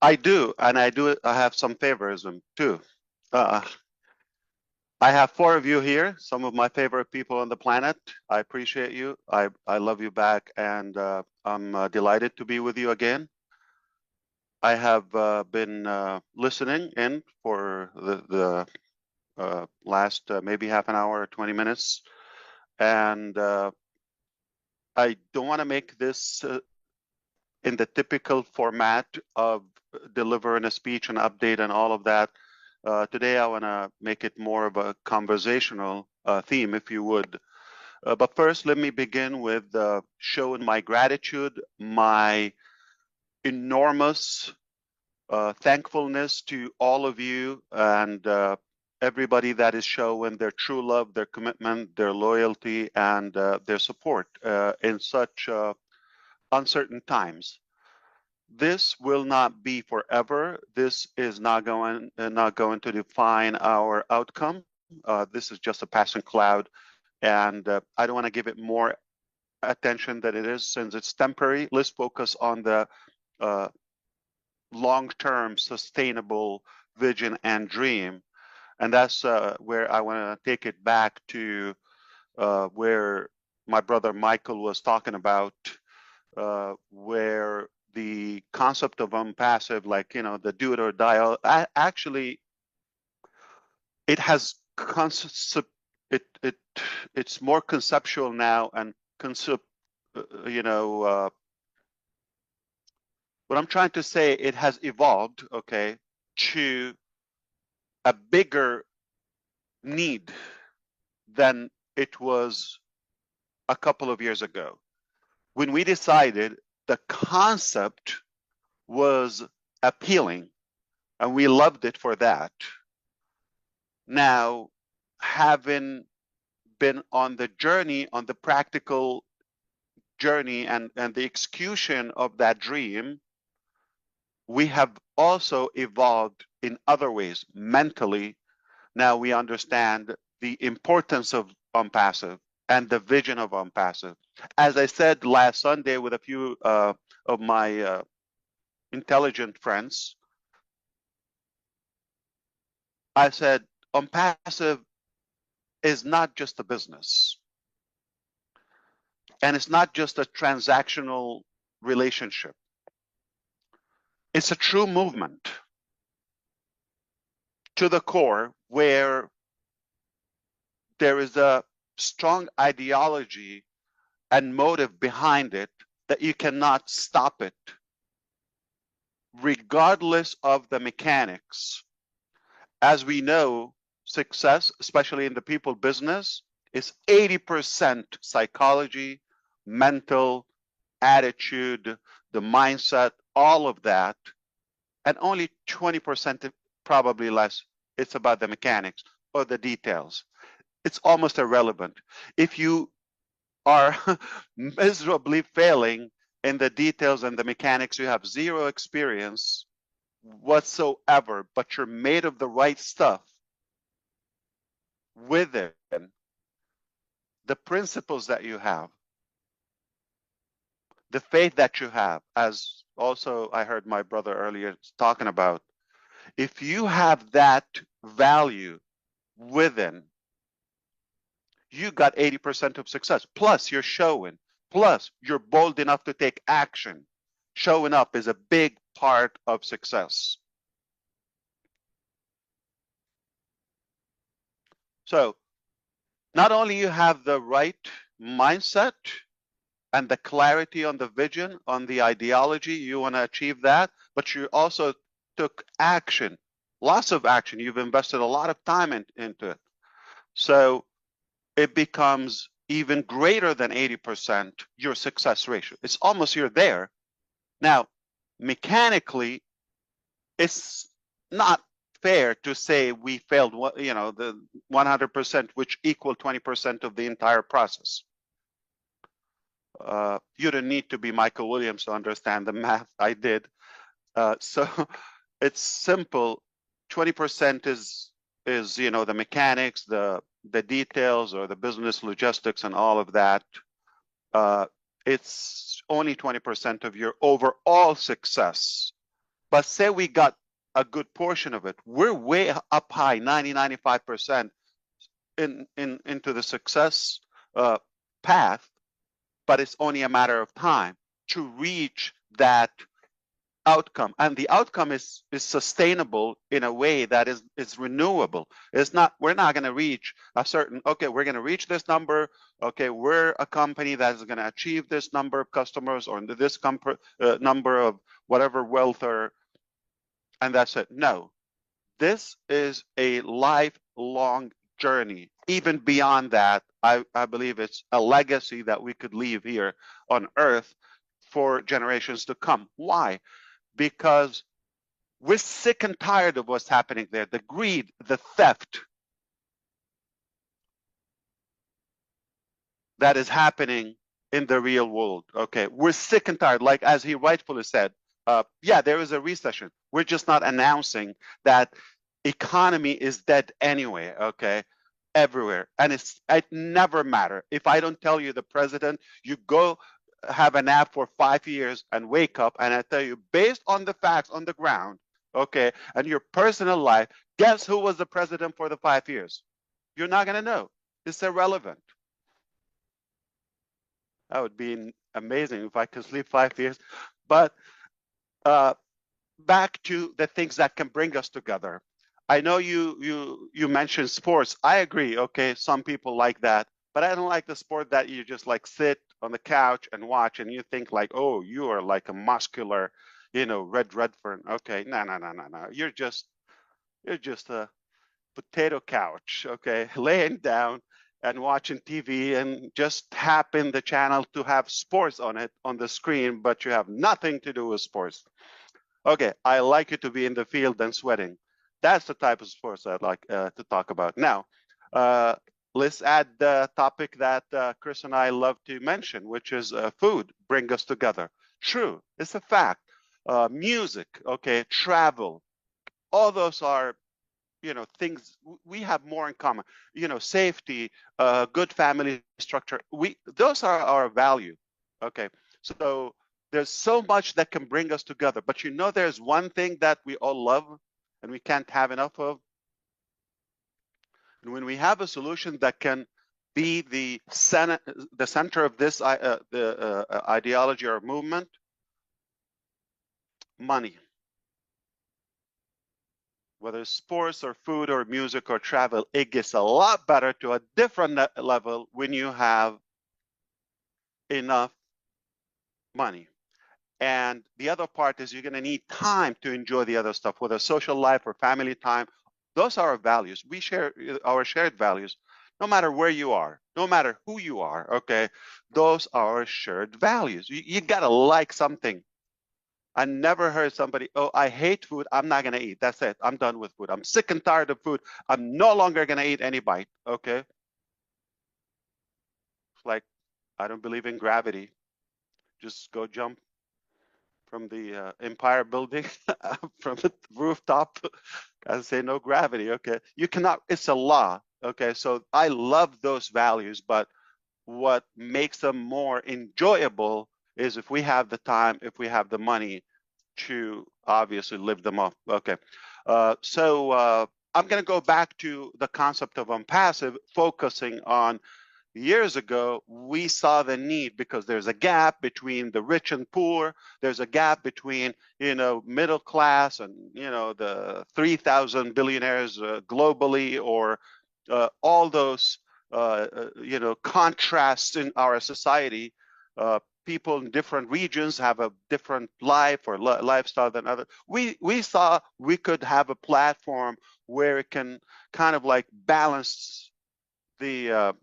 I do, and I have some favorism too. Uh, I have four of you here, some of my favorite people on the planet. I appreciate you. I love you back, and I'm delighted to be with you again. I have been listening in for the last maybe half an hour or 20 minutes, and I don't want to make this in the typical format of delivering a speech and update and all of that. Today, I want to make it more of a conversational theme, if you would. But first, let me begin with showing my gratitude, my enormous thankfulness to all of you and everybody that is showing their true love, their commitment, their loyalty, and their support in such uncertain times. This will not be forever. This is not going to define our outcome. This is just a passing cloud, and I don't want to give it more attention than it is since it's temporary. Let's focus on the uh, long-term sustainable vision and dream, and that's where I want to take it back to where my brother Michael was talking about, where the concept of unpassive, like, the do it or die, actually, it has concept, it's more conceptual now, and concept, what I'm trying to say, it has evolved, okay, to a bigger need than it was a couple of years ago. When we decided the concept was appealing and we loved it for that. Now, having been on the journey, on the practical journey and the execution of that dream, we have also evolved in other ways mentally. Now we understand the importance of unpassive and the vision of unpassive. As I said last Sunday with a few of my intelligent friends, I said unpassive is not just a business, and it's not just a transactional relationship. It's a true movement to the core where there is a strong ideology and motive behind it that you cannot stop it, regardless of the mechanics. As we know, success, especially in the people business, is 80% psychology, mental, attitude, the mindset, all of that, and only 20%, probably less, it's about the mechanics or the details. It's almost irrelevant. If you are miserably failing in the details and the mechanics, you have zero experience whatsoever, but you're made of the right stuff within the principles that you have, the faith that you have, as also I heard my brother earlier talking about. If you have that value within, you got 80% of success. Plus, you're showing. Plus, you're bold enough to take action. Showing up is a big part of success. So, not only you have the right mindset and the clarity on the vision, on the ideology, you want to achieve that, but you also took action, lots of action. You've invested a lot of time into it. So it becomes even greater than 80% your success ratio. It's almost you're there. Now, mechanically, it's not fair to say we failed, the 100%, which equal 20% of the entire process. You don't need to be Michael Williams to understand the math. I did. So it's simple. 20% is the mechanics, the details, or the business logistics and all of that. It's only 20% of your overall success. But say we got a good portion of it, we're way up high, 95% into the success path, but it's only a matter of time to reach that outcome, and the outcome is sustainable in a way that is renewable. It's not, we're not going to reach a certain, okay, we're going to reach this number, okay, we're a company that is going to achieve this number of customers or this number of whatever wealth, or and that's it. No, this is a lifelong journey. Even beyond that, I believe it's a legacy that we could leave here on earth for generations to come. Why? Because we're sick and tired of what's happening there. The greed, the theft that is happening in the real world. Okay, we're sick and tired. Like as he rightfully said, yeah, there is a recession. We're just not announcing that economy is dead anyway. Okay, everywhere, and it never matter. If I don't tell you the president, you go have a nap for 5 years and wake up, and I tell you based on the facts on the ground. Okay, and your personal life, guess who was the president for the 5 years? You're not gonna know. It's irrelevant. That would be amazing if I could sleep 5 years. But uh, back to the things that can bring us together. I know you mentioned sports. I agree. Okay, some people like that, but I don't like the sport that you just like sit on the couch and watch, and you think like, oh, you are like a muscular, Red Redfern. Okay, no, no, no, no, no. You're just a potato couch. Okay, laying down and watching TV and just tapping the channel to have sports on it on the screen, but you have nothing to do with sports. Okay, I like it to be in the field and sweating. That's the type of sports I'd like to talk about. Now, uh, let's add the topic that Chris and I love to mention, which is food, bring us together. True, it's a fact. Music, okay, travel, all those are things we have more in common. Safety, good family structure, those are our value. Okay, so there's so much that can bring us together, but there's one thing that we all love and we can't have enough of. And when we have a solution that can be the center of this ideology or movement, money. Whether it's sports or food or music or travel, it gets a lot better to a different level when you have enough money. And the other part is you're going to need time to enjoy the other stuff, whether social life or family time. Those are our values. We share our shared values, no matter where you are, no matter who you are. Okay, those are our shared values. You got to like something. I never heard somebody, oh, I hate food, I'm not gonna eat. That's it. I'm done with food. I'm sick and tired of food. I'm no longer gonna eat any bite. Okay. It's like, I don't believe in gravity. Just go jump from the Empire building, from the rooftop, and say no gravity. Okay. You cannot, it's a law. Okay. So I love those values, but what makes them more enjoyable is if we have the time, if we have the money to obviously live them up. Okay, so I'm going to go back to the concept of unpassive, focusing on years ago, we saw the need because there's a gap between the rich and poor. There's a gap between, middle class and, the 3,000 billionaires globally, or all those, contrasts in our society. People in different regions have a different life or lifestyle than others. We saw we could have a platform where it can kind of like balance the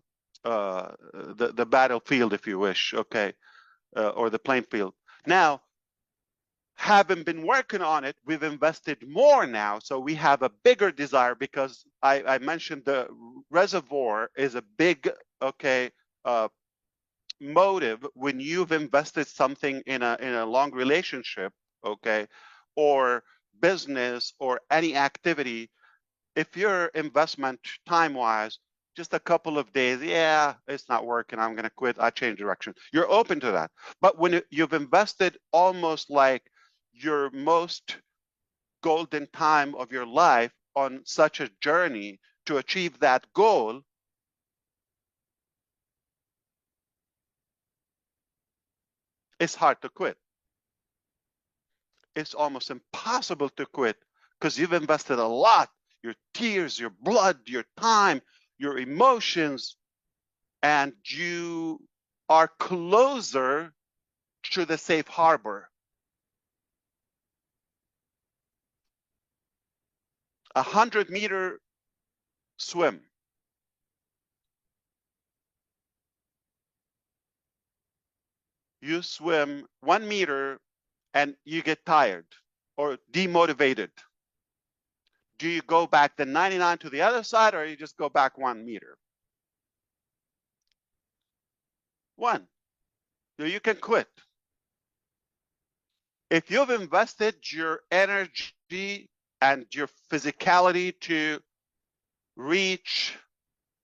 battlefield, if you wish, okay, or the playing field. Now, having been working on it, we've invested more now, so we have a bigger desire because I mentioned the reservoir is a big, okay, motive when you've invested something in a long relationship, okay, or business or any activity. If your investment time-wise, just a couple of days, yeah, it's not working, I'm gonna quit, I change direction. You're open to that. But when you've invested almost like your most golden time of your life on such a journey to achieve that goal, it's hard to quit. It's almost impossible to quit because you've invested a lot, your tears, your blood, your time, your emotions, and you are closer to the safe harbor. 100-meter swim. You swim 1 meter and you get tired or demotivated. Do you go back the 99 to the other side, or you just go back 1 meter? One. So you can quit. If you've invested your energy and your physicality to reach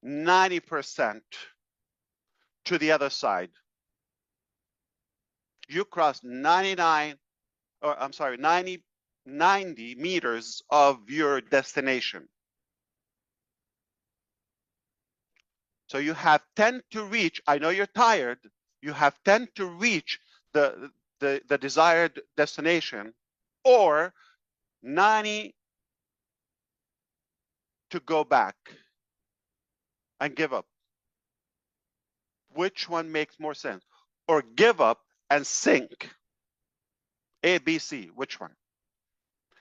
90% to the other side, you cross 90 meters of your destination. So you have 10 to reach. I know you're tired. You have 10 to reach the desired destination, or 90 to go back and give up. Which one makes more sense? Or give up and sink? A, B, C, which one?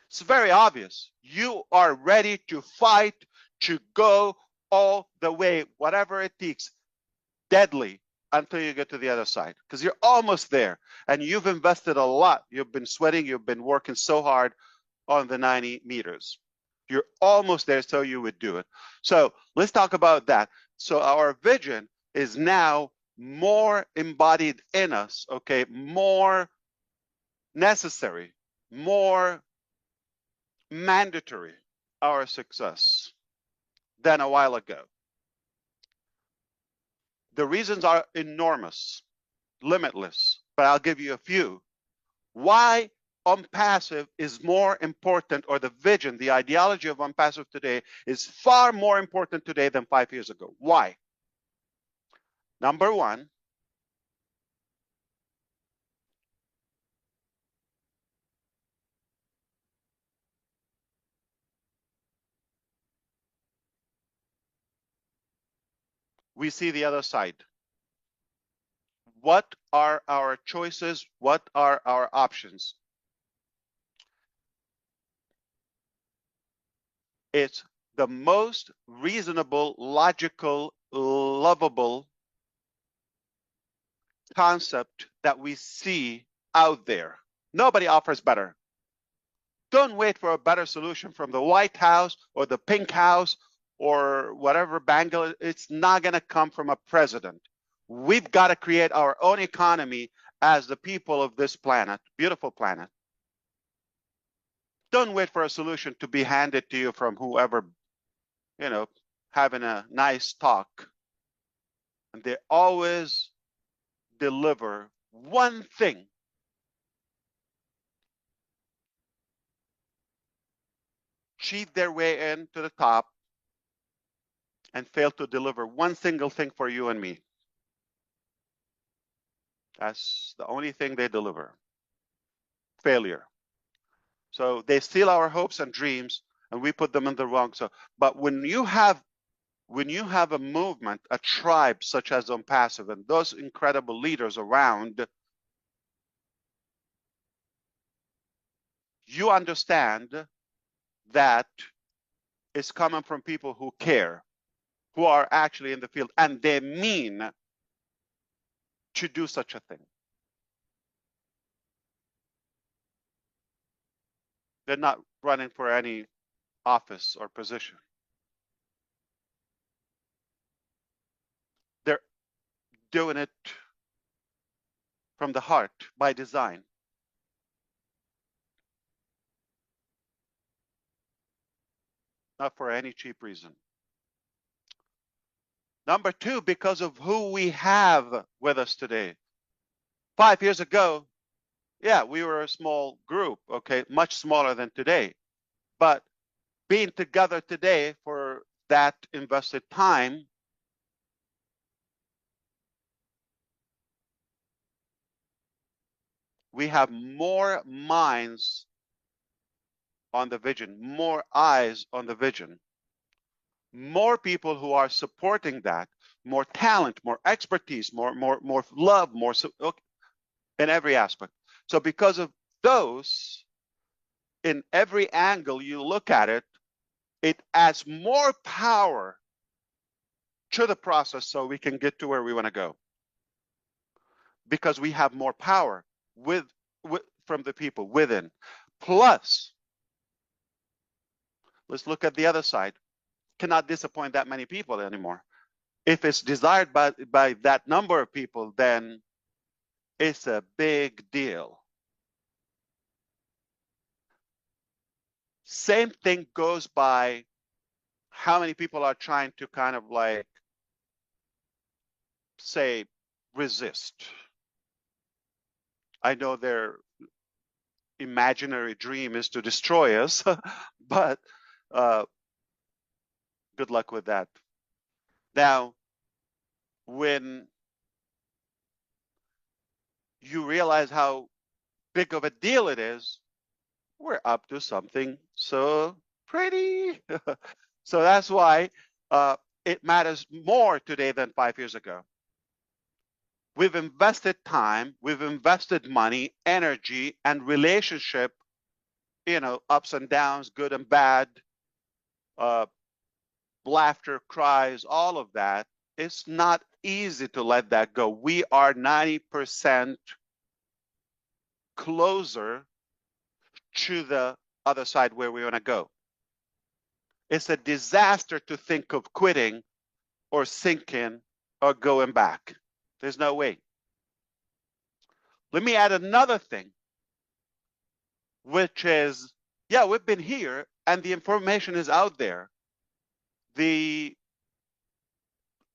It's very obvious. You are ready to fight, to go all the way, whatever it takes, deadly, until you get to the other side, because you're almost there and you've invested a lot. You've been sweating, you've been working so hard on the 90 meters. You're almost there, so you would do it. So let's talk about that. So our vision is now more embodied in us, okay, more necessary, more mandatory, our success, than a while ago. The reasons are enormous, limitless, but I'll give you a few. Why unpassive is more important, or the vision, the ideology of unpassive today is far more important today than 5 years ago. Why? Number one, we see the other side. What are our choices? What are our options? It's the most reasonable, logical, lovable concept that we see out there. Nobody offers better. Don't wait for a better solution from the White House or the Pink House or whatever bangle. It's not going to come from a president. We've got to create our own economy as the people of this planet, beautiful planet. Don't wait for a solution to be handed to you from whoever, having a nice talk. And they always deliver one thing. Cheat their way in to the top and fail to deliver one single thing for you and me. That's the only thing they deliver. Failure. So they steal our hopes and dreams, and we put them in the wrong. But when you have a movement, a tribe such as Unpassive, and those incredible leaders around, you understand that it's coming from people who care, who are actually in the field, and they mean to do such a thing. They're not running for any office or position. They're doing it from the heart, by design. Not for any cheap reason. Number two, because of who we have with us today. 5 years ago, yeah, we were a small group, okay, much smaller than today. But being together today for that invested time, we have more minds on the vision, more eyes on the vision, more people who are supporting that, more talent, more expertise, more love, more in every aspect. So because of those, in every angle you look at it, it adds more power to the process so we can get to where we want to go. Because we have more power with from the people within. Plus, let's look at the other side. Cannot disappoint that many people anymore. If it's desired by that number of people, then it's a big deal. Same thing goes by how many people are trying to kind of like say resist. I know their imaginary dream is to destroy us, but good luck with that. Now, when you realize how big of a deal it is, we're up to something so pretty. So that's why it matters more today than 5 years ago. We've invested time, we've invested money, energy, and relationship, ups and downs, good and bad, uh, laughter, cries, all of that. It's not easy to let that go. We are 90% closer to the other side where we want to go. It's a disaster to think of quitting or sinking or going back. There's no way. Let me add another thing, which is, yeah, we've been here and the information is out there. The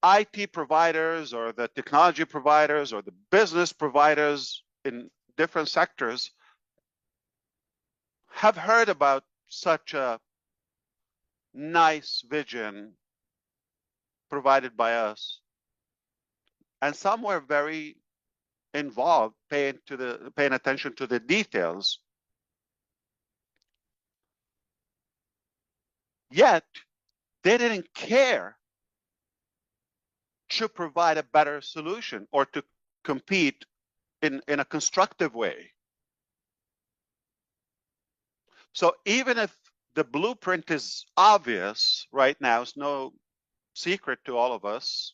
IT providers or the technology providers or the business providers in different sectors have heard about such a nice vision provided by us. And some were very involved, paying attention to the details. Yet they didn't care to provide a better solution or to compete in a constructive way. So even if the blueprint is obvious right now, it's no secret to all of us,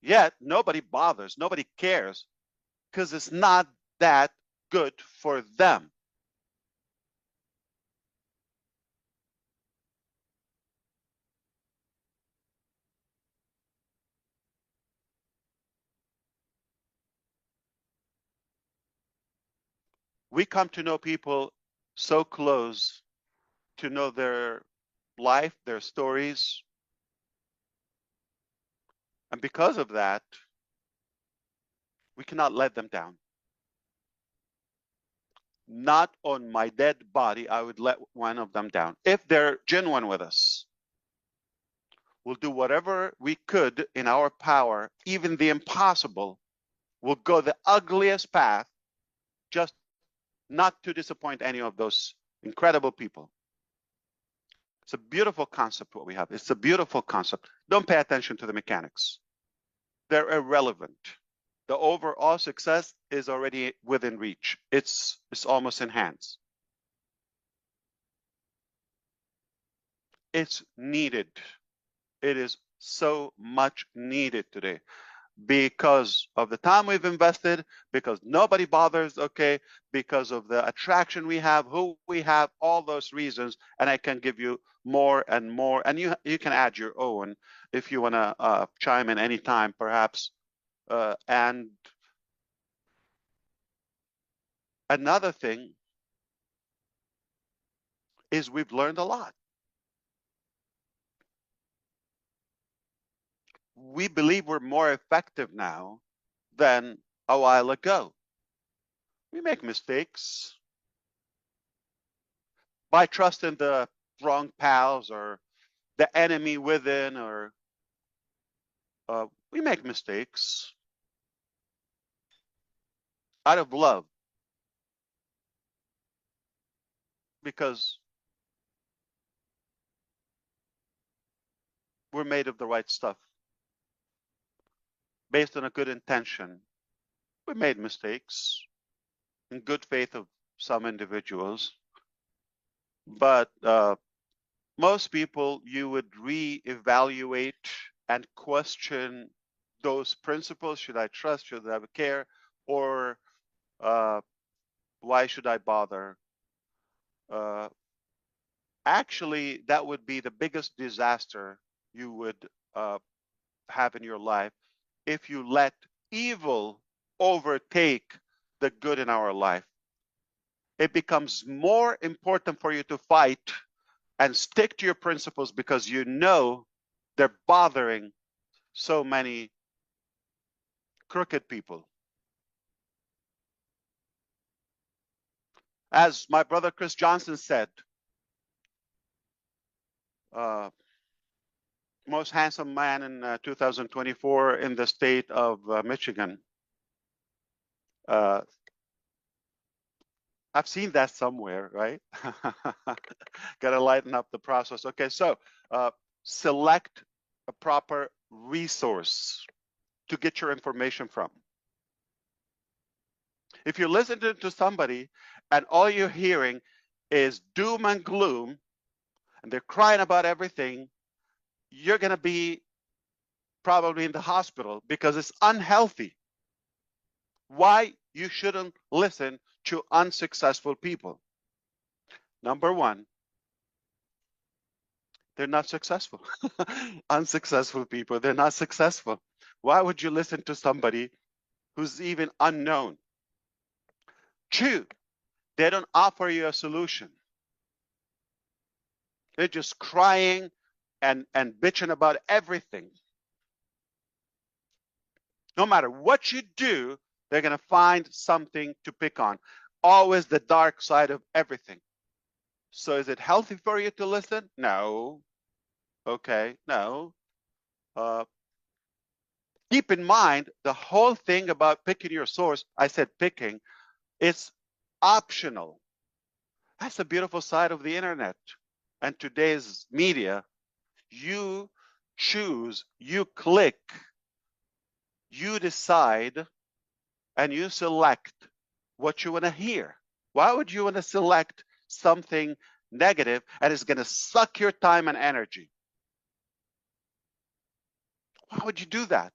yet nobody bothers, nobody cares, because it's not that good for them. We come to know people so close, to know their life, their stories. And because of that, we cannot let them down. Not on my dead body, I would let one of them down. If they're genuine with us, we'll do whatever we could in our power, even the impossible. We'll go the ugliest path, just not to disappoint any of those incredible people. It's a beautiful concept what we have. It's a beautiful concept. Don't pay attention to the mechanics. They're irrelevant. The overall success is already within reach. It's almost in hands. It's needed. It is so much needed today because of the time we've invested, because nobody bothers, okay, because of the attraction we have, who we have, all those reasons. And I can give you more and more. And you can add your own if you want to chime in anytime, perhaps. And another thing is we've learned a lot. We believe we're more effective now than a while ago. We make mistakes. by trusting the wrong pals or the enemy within, or we make mistakes out of love because we're made of the right stuff based on a good intention. We made mistakes in good faith of some individuals, but most people, you would reevaluate and question those principles. Should I trust? Should I care? Or why should I bother? Uh, Actually, that would be the biggest disaster you would have in your life if you let evil overtake the good in our life. It becomes more important for you to fight and stick to your principles because you know they're bothering so many crooked people. As my brother Chris Johnson said, most handsome man in 2024 in the state of Michigan. I've seen that somewhere, right? Got to lighten up the process. Okay, so select a proper resource to get your information from. If you listen to somebody and all you're hearing is doom and gloom, and they're crying about everything, you're going to be probably in the hospital because it's unhealthy. Why you shouldn't listen to unsuccessful people? Number one, they're not successful. Unsuccessful people, they're not successful. Why would you listen to somebody who's even unknown? Two, they don't offer you a solution. They're just crying and bitching about everything. No matter what you do, they're going to find something to pick on. Always the dark side of everything. So is it healthy for you to listen? No. Okay, no. Keep in mind, the whole thing about picking your source, I said picking, it's optional. That's the beautiful side of the internet and today's media. You choose, you click, you decide, and you select what you want to hear. Why would you want to select something negative and it's going to suck your time and energy? Why would you do that?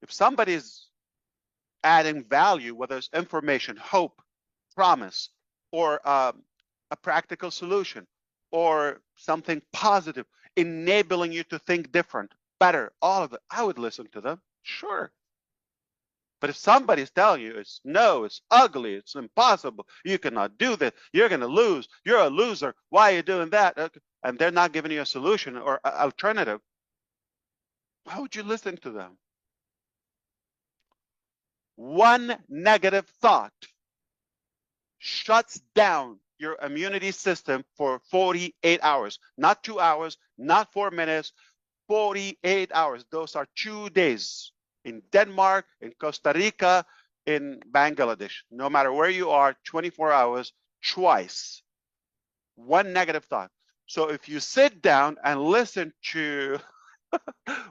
If somebody's adding value, whether it's information, hope, promise, or a practical solution, or something positive, enabling you to think different, better, all of it, I would listen to them, sure. But if somebody's telling you it's no, it's ugly, it's impossible, you cannot do this, you're going to lose, you're a loser, why are you doing that? And they're not giving you a solution or alternative, why would you listen to them? One negative thought shuts down your immunity system for 48 hours, not 2 hours, not 4 minutes, 48 hours. Those are 2 days in Denmark, in Costa Rica, in Bangladesh. No matter where you are, 24 hours, twice. One negative thought. So if you sit down and listen to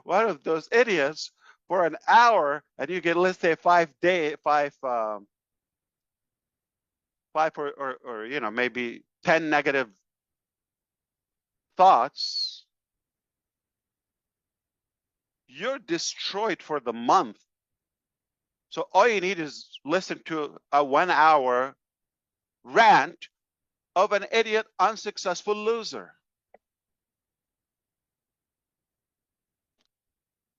one of those idiots for an hour and you get, let's say, 5 or you know, maybe 10 negative thoughts, you're destroyed for the month. So all you need is listen to a 1 hour rant of an idiot, unsuccessful loser.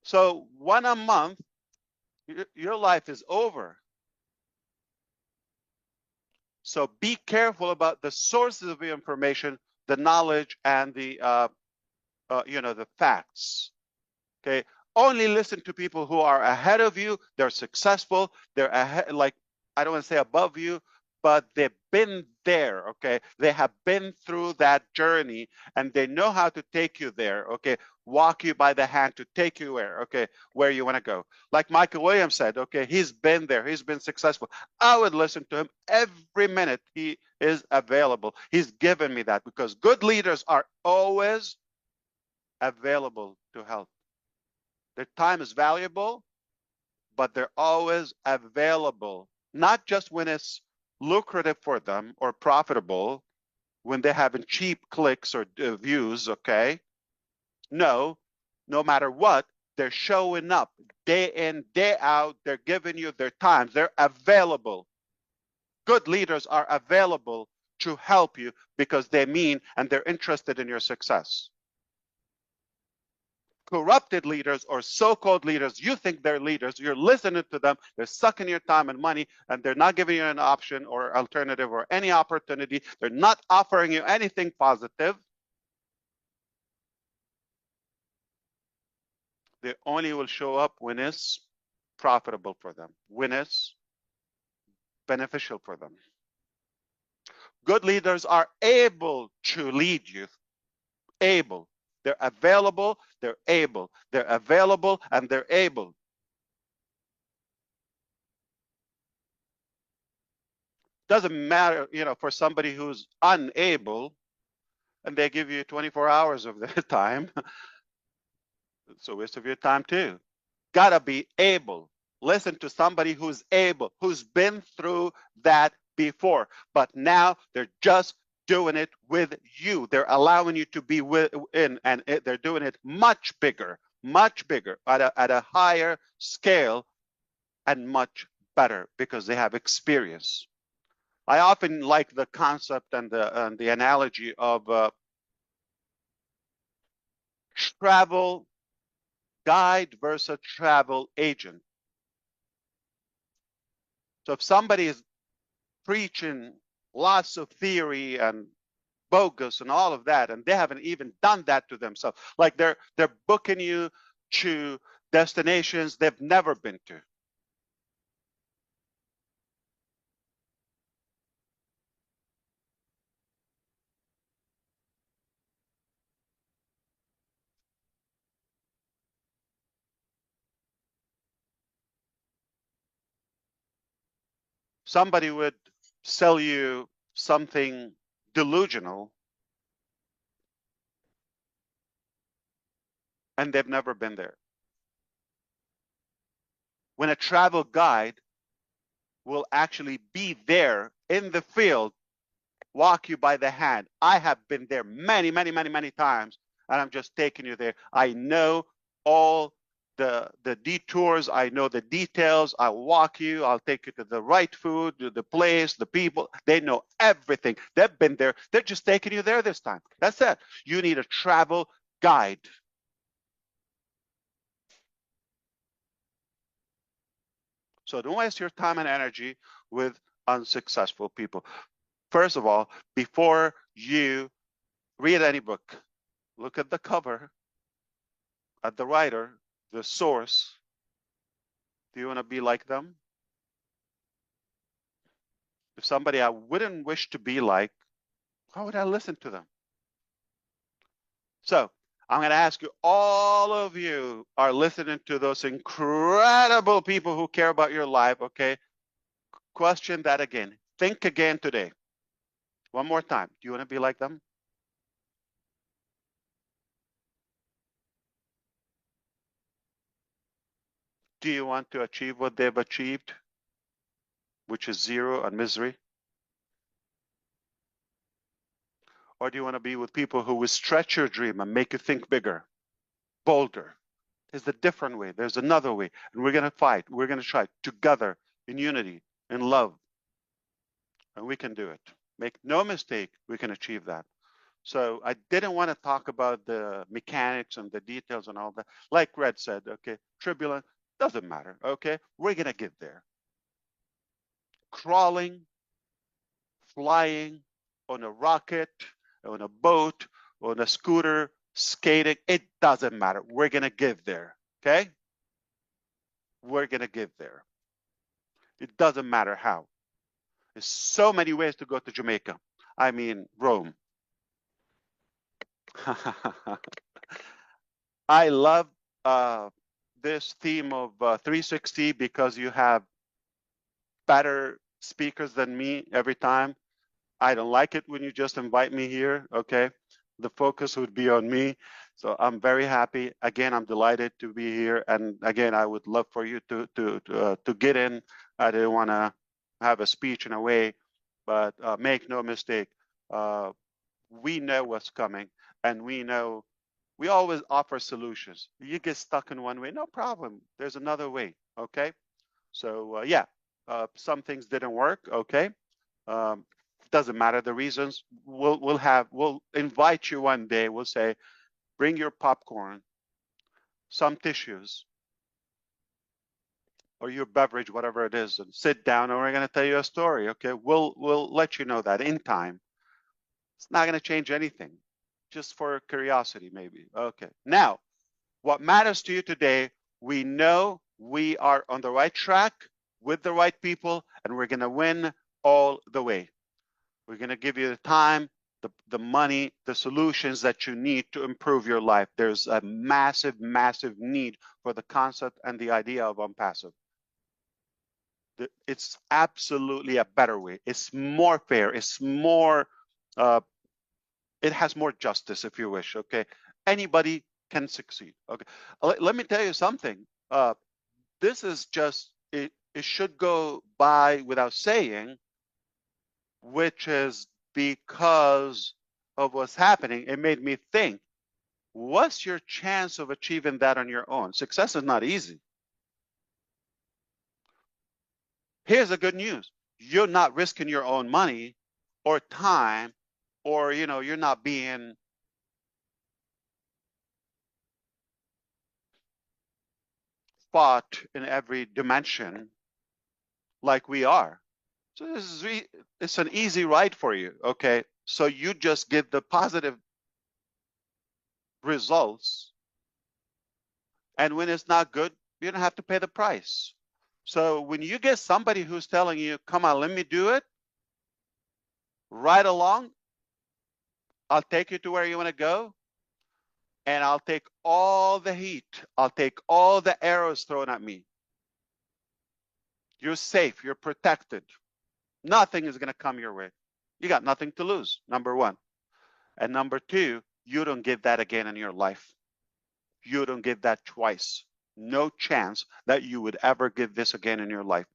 So one a month, your life is over. So be careful about the sources of the information, the knowledge, and the you know, the facts. Okay, only listen to people who are ahead of you. They're successful. They're ahead, like, I don't want to say above you, but they've been there, okay? They have been through that journey and they know how to take you there, okay? Walk you by the hand to take you where you want to go. Like Michael Williams said, okay, he's been there, he's been successful. I would listen to him every minute he is available. He's given me that because good leaders are always available to help. Their time is valuable, but they're always available, not just when it's lucrative for them or profitable, when they're having cheap clicks or views, okay? No, no matter what, they're showing up day in, day out. They're giving you their time. They're available. Good leaders are available to help you because they mean and they're interested in your success. Corrupted leaders or so-called leaders, you think they're leaders, you're listening to them, they're sucking your time and money, and they're not giving you an option or alternative or any opportunity. They're not offering you anything positive. They only will show up when it's profitable for them, when it's beneficial for them. Good leaders are able to lead you, able. They're available, they're able. They're available and they're able. Doesn't matter, for somebody who's unable and they give you 24 hours of their time. It's a waste of your time too. Gotta be able. Listen to somebody who's able, who's been through that before, but now they're just doing it with you. They're allowing you to be in, and they're doing it much bigger, at a higher scale, and much better because they have experience. I often like the concept and the analogy of travel guide versus travel agent. So if somebody is preaching lots of theory and bogus and all of that, and they haven't even done that to themselves, like they're booking you to destinations they've never been to. Somebody would sell you something delusional and they've never been there. When a travel guide will actually be there in the field, walk you by the hand. I have been there many, many, many, many times, and I'm just taking you there. I know all the detours. I know the details. I'll walk you. I'll take you to the right food, to the place, the people. They know everything. They've been there. They're just taking you there this time. That's it. You need a travel guide. So don't waste your time and energy with unsuccessful people. First of all, before you read any book, look at the cover, at the writer, the source. Do you want to be like them? If somebody I wouldn't wish to be like, why would I listen to them? So I'm going to ask you, all of you are listening to those incredible people who care about your life, okay? Question that again. Think again today. One more time. Do you want to be like them? Do you want to achieve what they've achieved, which is zero and misery? Or do you want to be with people who will stretch your dream and make you think bigger, bolder? There's a different way. There's another way. And we're going to fight. We're going to try together in unity, in love. And we can do it. Make no mistake, we can achieve that. So I didn't want to talk about the mechanics and the details and all that. Like Red said, okay, turbulent, doesn't matter, okay? We're going to get there. Crawling, flying, on a rocket, on a boat, on a scooter, skating, it doesn't matter. We're going to get there, okay? We're going to get there. It doesn't matter how. There's so many ways to go to Jamaica. I mean, Rome. I love this theme of 360 because you have better speakers than me every time. I don't like it when you just invite me here, okay? The focus would be on me. So I'm very happy. Again, I'm delighted to be here. And again, I would love for you to get in. I didn't want to have a speech in a way, but make no mistake, uh, we know what's coming, and we always offer solutions. You get stuck in one way, no problem. There's another way, okay? So yeah, some things didn't work, okay? Um, doesn't matter the reasons. We'll invite you one day. We'll say, bring your popcorn, some tissues, or your beverage, whatever it is, and sit down, and we're going to tell you a story. Okay, we'll let you know that in time. It's not going to change anything, just for curiosity, maybe. Okay. Now, what matters to you today? We know we are on the right track with the right people, and we're going to win all the way. We're going to give you the time, the money, the solutions that you need to improve your life. There's a massive, massive need for the concept and the idea of unpassive. It's absolutely a better way. It's more fair. It's more, it has more justice, if you wish, okay? Anybody can succeed, okay? Let me tell you something. This is just, it should go by without saying, which is because of what's happening. It made me think, what's your chance of achieving that on your own? Success is not easy. Here's the good news. You're not risking your own money or time, or you're not being fought in every dimension like we are. So this is it's an easy ride for you, okay? So you just get the positive results, and when it's not good, you don't have to pay the price. So when you get somebody who's telling you, come on, let me do it, right along, I'll take you to where you want to go, and I'll take all the heat. I'll take all the arrows thrown at me. You're safe. You're protected. Nothing is going to come your way. You got nothing to lose, number one. And number two, you don't get that again in your life. You don't get that twice. No chance that you would ever get this again in your life,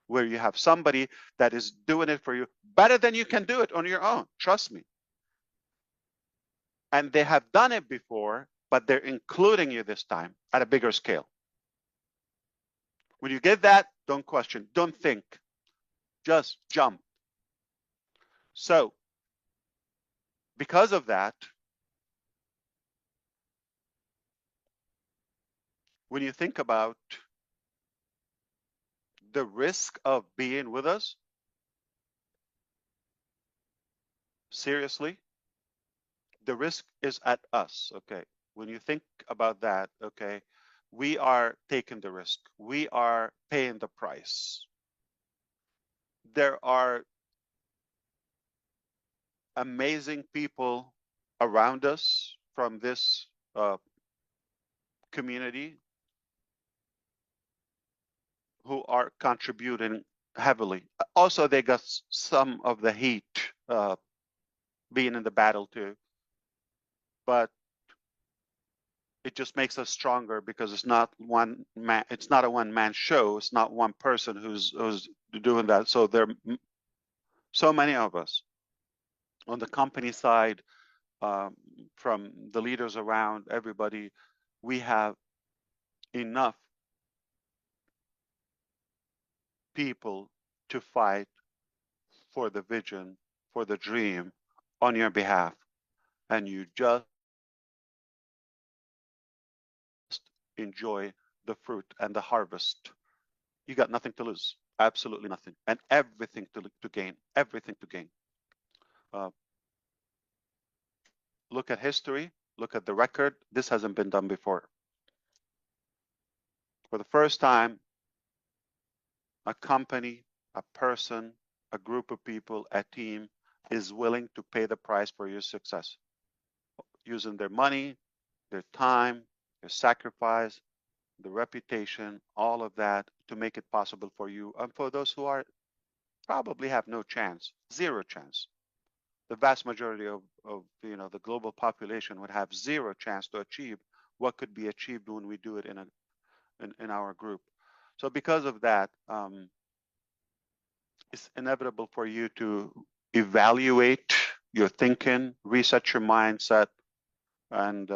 where you have somebody that is doing it for you better than you can do it on your own. Trust me. And they have done it before, but they're including you this time at a bigger scale. When you get that, don't question, don't think, just jump. So because of that, when you think about the risk of being with us, seriously, the risk is at us, okay? When you think about that, okay, we are taking the risk. We are paying the price. There are amazing people around us from this community who are contributing heavily. Also, they got some of the heat being in the battle too, but it just makes us stronger because it's not one man. It's not a one-man show. It's not one person who's doing that. So there are so many of us on the company side, from the leaders around, everybody. We have enough people to fight for the vision, for the dream on your behalf. And you just enjoy the fruit and the harvest. You got nothing to lose, absolutely nothing, and everything to gain, everything to gain. Look at history, look at the record. This hasn't been done before. For the first time, a company, a person a group of people, a team is willing to pay the price for your success, using their money, their time, their sacrifice, the reputation, all of that to make it possible for you. And for those who are probably have no chance, zero chance. The vast majority of the global population would have zero chance to achieve what could be achieved when we do it in our group. So because of that, it's inevitable for you to evaluate your thinking, reset your mindset, and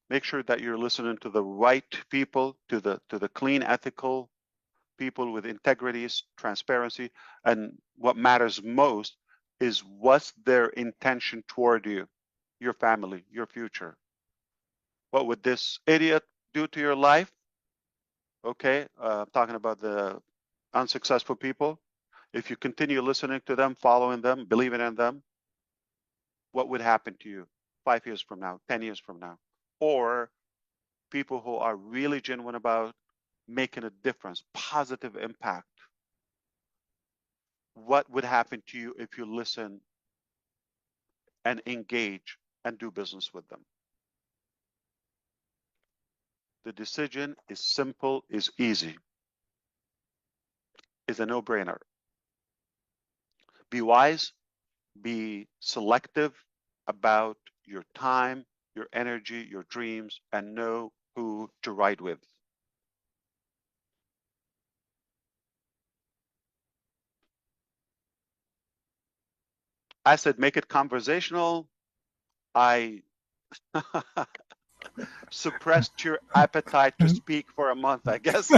make sure that you're listening to the right people, to the clean, ethical people with integrity, transparency, and what matters most is what's their intention toward you, your family, your future. What would this idiot do to your life? Okay, talking about the unsuccessful people. If you continue listening to them, following them, believing in them, what would happen to you 5 years from now, 10 years from now? Or people who are really genuine about making a difference, positive impact. What would happen to you if you listen and engage and do business with them? The decision is simple, is easy, is a no-brainer. Be wise, be selective about your time, your energy, your dreams, and know who to ride with. I said, make it conversational. I suppressed your appetite to speak for a month, I guess.